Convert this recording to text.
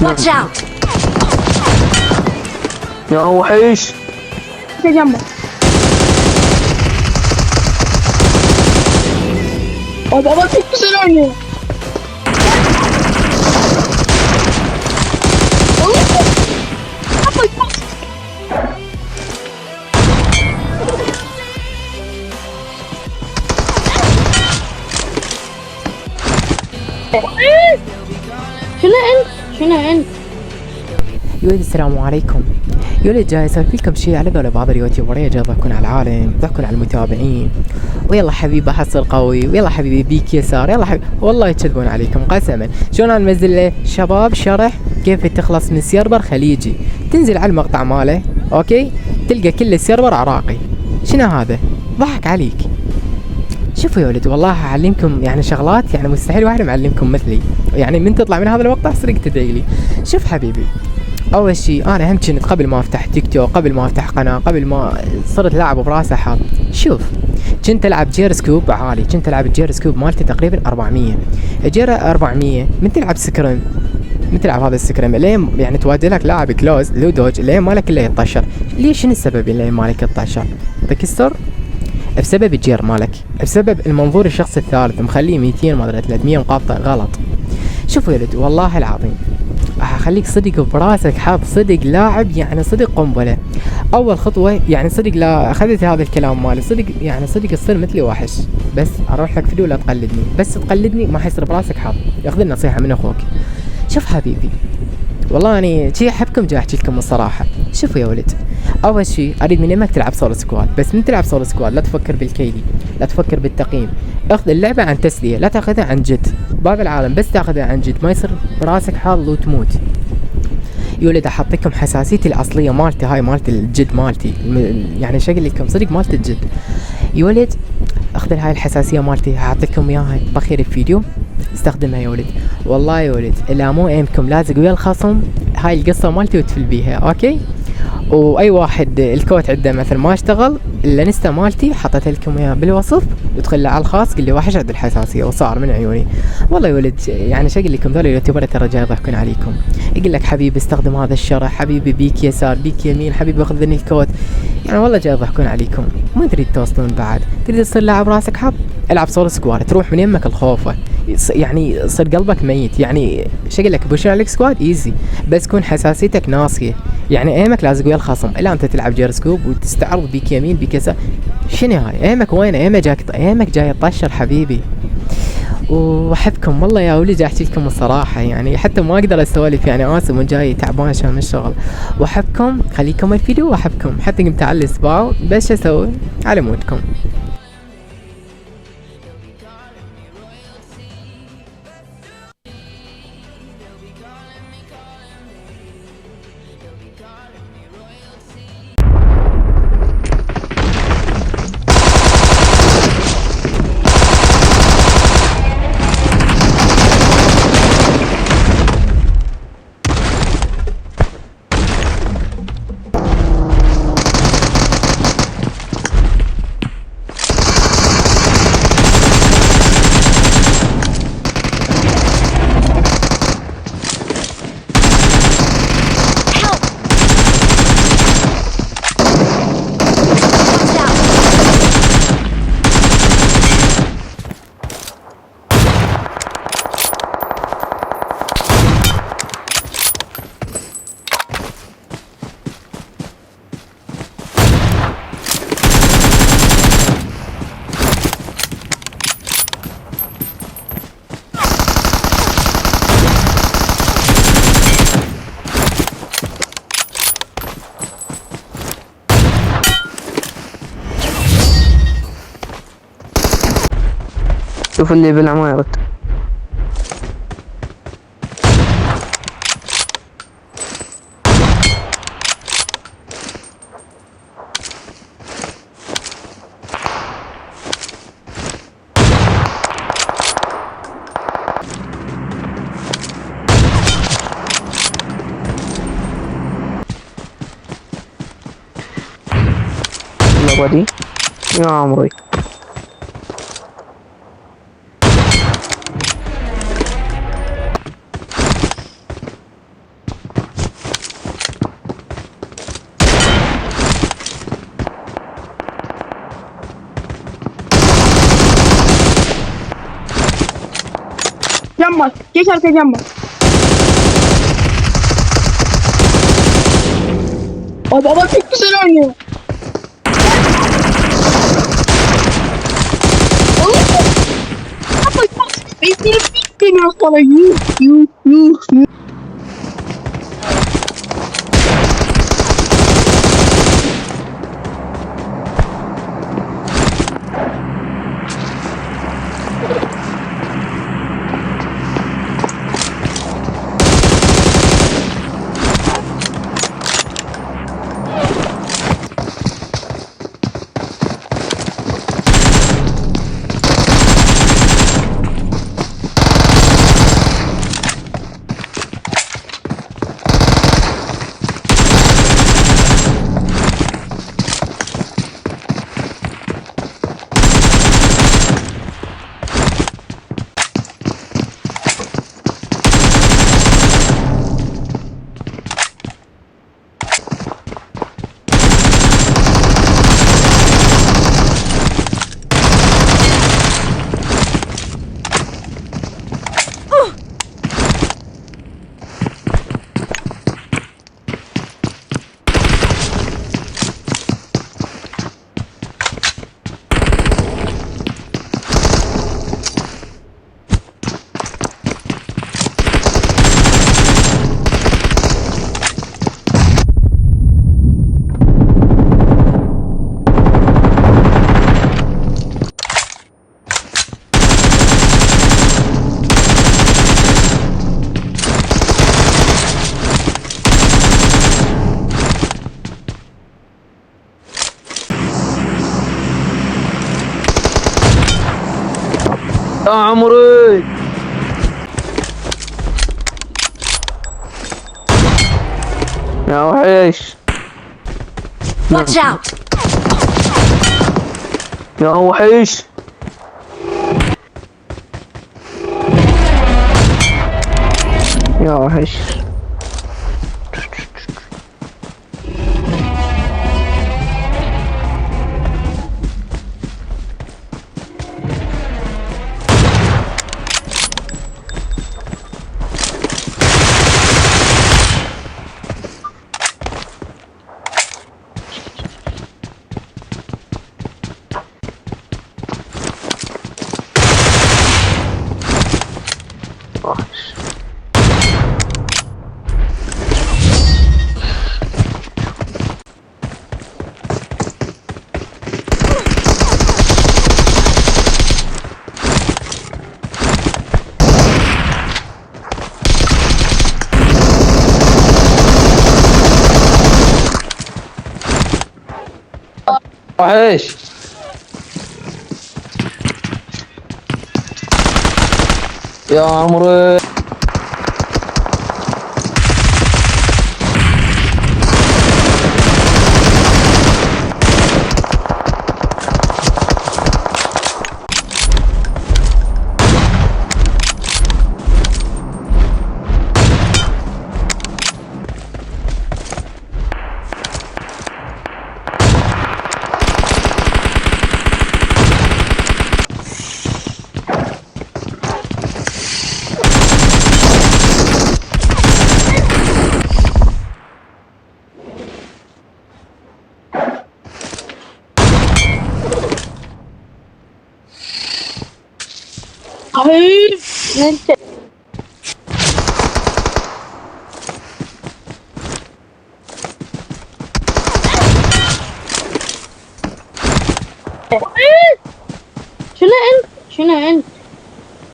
Watch out! يا وحيش في جنبك. بابا تكسرني. شنو انت؟ يا ولد السلام عليكم. يا ولد جاي اسوي لكم شيء على ذول بعض اليوتيوبريه جاي يضحكون على العالم، يضحكون على المتابعين، ويلا حبيبي احصل قوي، ويلا حبيبي بيك يسار، يلا حبيبي والله يكذبون عليكم قسما. شلون انا منزل له شباب شرح كيف تخلص من سيرفر خليجي، تنزل على المقطع ماله اوكي تلقى كل السيرفر عراقي. شنو هذا؟ ضحك عليك. شوفوا يا ولد والله اعلمكم يعني شغلات يعني مستحيل واحد معلمكم مثلي، يعني من تطلع من هذا المقطع صدق تدعي لي. شوف حبيبي، اول شيء انا هم كنت قبل ما افتح تيك توك، قبل ما افتح قناه، قبل ما صرت لاعب براسه حاط، شوف كنت العب جير سكوب عالي، كنت العب الجير سكوب مالتي تقريبا 400 جير 400 من تلعب سكرم، من تلعب هذا السكرم لين يعني تواجه لك لاعب كلوز لو دوج لين مالك الا يطشر. ليش؟ شنو السبب لين مالك يطشر؟ تكسر بسبب الجير مالك، بسبب المنظور الشخص الثالث مخليه 200 ما ادري 300 مقاطع غلط. شوفوا يا ولد والله العظيم خليك صدق براسك حاط صدق لاعب يعني صدق قنبله. اول خطوه يعني صدق لا اخذت هذا الكلام مالي صدق يعني صدق تصير مثلي وحش، بس اروح لك فيديو لا تقلدني، بس تقلدني ما حيصير براسك حاط. ياخذ النصيحه من اخوك. شوف حبيبي والله اني شي احبكم جاي احكي لكم الصراحه. شوفوا يا ولد اول شيء اريد من يمك تلعب سولو سكواد، بس من تلعب سولو سكواد لا تفكر بالكيدي، لا تفكر بالتقييم، اخذ اللعبه عن تسليه لا تاخذها عن جد. باب العالم بس تاخذها عن جد ما يصير براسك حاط وتموت. يا ولد احط لكم حساسيتي الاصليه مالتي، هاي مالتي الجد مالتي يعني شكل لكم صدق مالتي الجد. يا ولد اخذ هاي الحساسيه مالتي هحط لكم اياها باخير الفيديو استخدمها يا ولد. والله يا ولد الا مو ايمكم لازق ويا الخصم هاي القصه مالتي وتفل بيها اوكي. واي واحد الكوت عنده مثل ما اشتغل الانستا مالتي حطيت لكم اياه بالوصف، ادخل على الخاص قل لي وحش عند الحساسيه وصار من عيوني. والله يا ولد يعني شكل لكم ذول اليوتيوبر ترى جاي يضحكون عليكم. يقول لك حبيبي استخدم هذا الشرح، حبيبي بيك يسار بيك يمين، حبيبي خذ ذني الكوت. يعني والله جاي يضحكون عليكم. ما تريد توصلون بعد، تريد تصير لاعب راسك حط العب سولو سكواد تروح من يمك الخوفه، يعني صير قلبك ميت. يعني شكل لك بوشن عليك سكواد ايزي بس كون حساسيتك ناصيه، يعني ايمك لازق ويا الخصم الا انت تلعب جير سكوب وتستعرض بيك يمين بيك يسار. شنو هاي ايمك وين؟ ايمك جاي يطشر حبيبي. واحبكم والله يا ولي جاي احكي لكم الصراحه، يعني حتى ما اقدر اسولف يعني اسف من جاي تعبان عشان الشغل. واحبكم خليكم الفيديو واحبكم حتى قمت على الاسبوع بس شو اسوي على مودكم. شوف اللي بالعماير دي يا عمري. جنبك كيشر جنبك. بابا تكسرني. You. يا عمري يا وحش. Watch out! يا وحش. يا وحش. وحش. يا عمري انت شنو انت